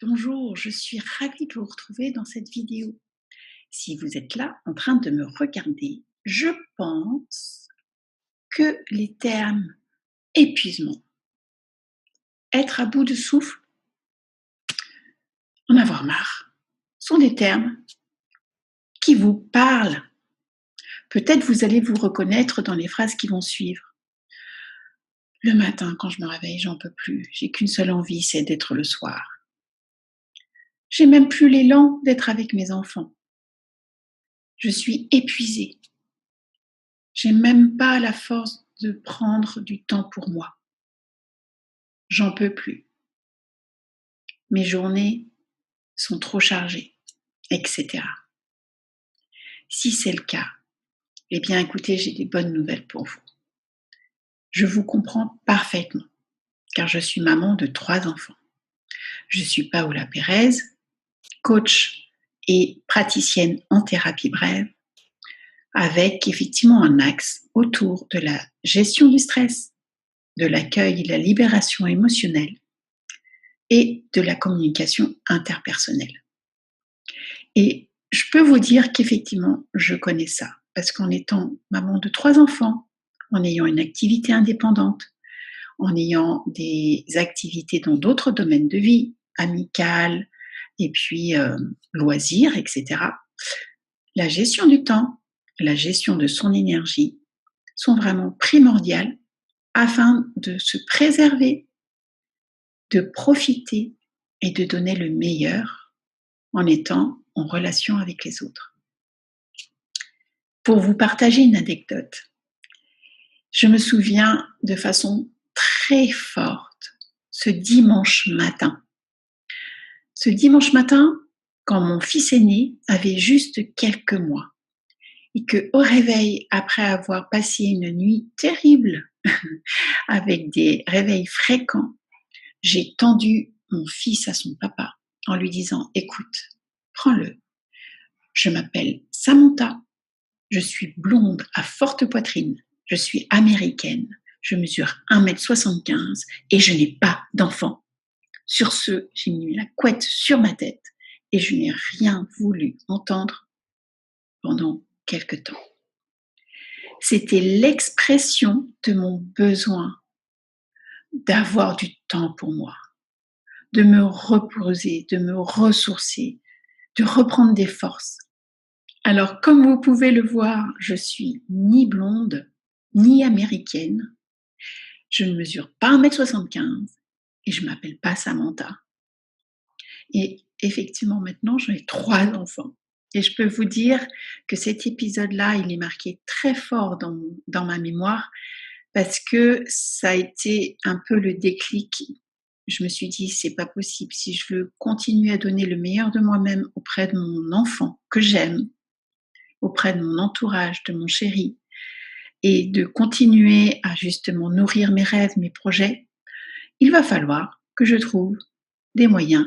Bonjour, je suis ravie de vous retrouver dans cette vidéo. Si vous êtes là en train de me regarder, je pense que les termes épuisement, être à bout de souffle, en avoir marre, sont des termes qui vous parlent. Peut-être vous allez vous reconnaître dans les phrases qui vont suivre. Le matin, quand je me réveille, j'en peux plus. J'ai qu'une seule envie, c'est d'être le soir. J'ai même plus l'élan d'être avec mes enfants. Je suis épuisée. J'ai même pas la force de prendre du temps pour moi. J'en peux plus. Mes journées sont trop chargées, etc. Si c'est le cas, eh bien écoutez, j'ai des bonnes nouvelles pour vous. Je vous comprends parfaitement, car je suis maman de 3 enfants. Je suis Paola Pérez, coach et praticienne en thérapie brève, avec effectivement un axe autour de la gestion du stress, de l'accueil et de la libération émotionnelle et de la communication interpersonnelle. Et je peux vous dire qu'effectivement, je connais ça. Parce qu'en étant maman de 3 enfants, en ayant une activité indépendante, en ayant des activités dans d'autres domaines de vie, amicales et puis loisirs, etc., la gestion du temps, la gestion de son énergie sont vraiment primordiales afin de se préserver, de profiter et de donner le meilleur en étant en relation avec les autres. Pour vous partager une anecdote, je me souviens de façon très forte ce dimanche matin. Ce dimanche matin, quand mon fils aîné avait juste quelques mois et qu'au réveil, après avoir passé une nuit terrible avec des réveils fréquents, j'ai tendu mon fils à son papa en lui disant « Écoute, prends-le, je m'appelle Samantha, je suis blonde à forte poitrine, je suis américaine, je mesure 1,75 m et je n'ai pas d'enfant. » Sur ce, j'ai mis la couette sur ma tête et je n'ai rien voulu entendre pendant quelque temps. C'était l'expression de mon besoin d'avoir du temps pour moi, de me reposer, de me ressourcer, de reprendre des forces. Alors, comme vous pouvez le voir, je suis ni blonde, ni américaine. Je ne mesure pas 1,75 m et je ne m'appelle pas Samantha. Et effectivement, maintenant, j'ai 3 enfants. Et je peux vous dire que cet épisode-là, il est marqué très fort dans ma mémoire parce que ça a été un peu le déclic. Je me suis dit, c'est pas possible. Si je veux continuer à donner le meilleur de moi-même auprès de mon enfant que j'aime, auprès de mon entourage, de mon chéri, et de continuer à justement nourrir mes rêves, mes projets, il va falloir que je trouve des moyens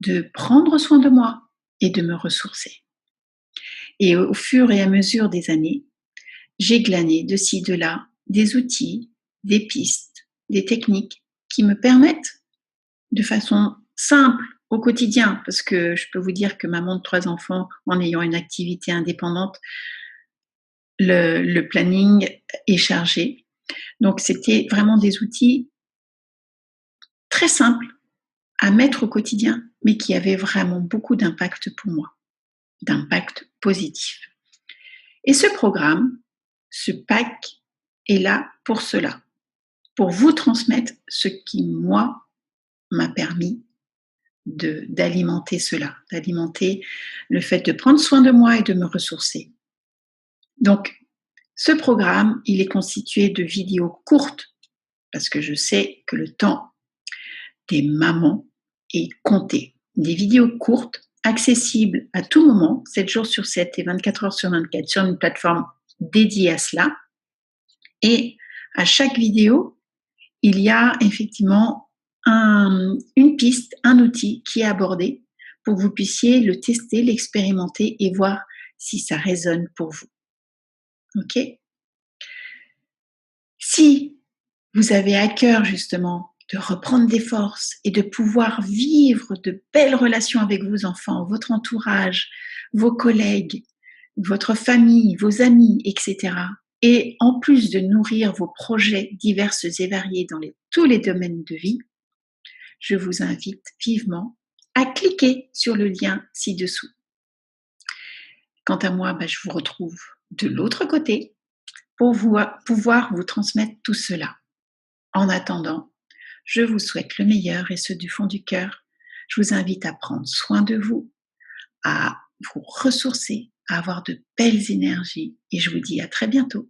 de prendre soin de moi et de me ressourcer. Et au fur et à mesure des années, j'ai glané de ci, de là des outils, des pistes, des techniques qui me permettent de façon simple au quotidien, parce que je peux vous dire que maman de 3 enfants, en ayant une activité indépendante, le planning est chargé. Donc c'était vraiment des outils très simples à mettre au quotidien, mais qui avaient vraiment beaucoup d'impact pour moi, d'impact positif. Et ce programme, ce pack est là pour cela, pour vous transmettre ce qui, moi, m'a permis d'alimenter cela, d'alimenter le fait de prendre soin de moi et de me ressourcer. Donc, ce programme, il est constitué de vidéos courtes, parce que je sais que le temps des mamans est compté. Des vidéos courtes, accessibles à tout moment, 7 jours sur 7 et 24 heures sur 24, sur une plateforme dédiée à cela. Et à chaque vidéo, il y a effectivement une piste, un outil qui est abordé pour que vous puissiez le tester, l'expérimenter et voir si ça résonne pour vous. Ok ? Si vous avez à cœur justement de reprendre des forces et de pouvoir vivre de belles relations avec vos enfants, votre entourage, vos collègues, votre famille, vos amis, etc. Et en plus de nourrir vos projets divers et variés dans tous les domaines de vie, je vous invite vivement à cliquer sur le lien ci-dessous. Quant à moi, je vous retrouve de l'autre côté pour pouvoir vous transmettre tout cela. En attendant, je vous souhaite le meilleur et ce du fond du cœur. Je vous invite à prendre soin de vous, à vous ressourcer, à avoir de belles énergies et je vous dis à très bientôt.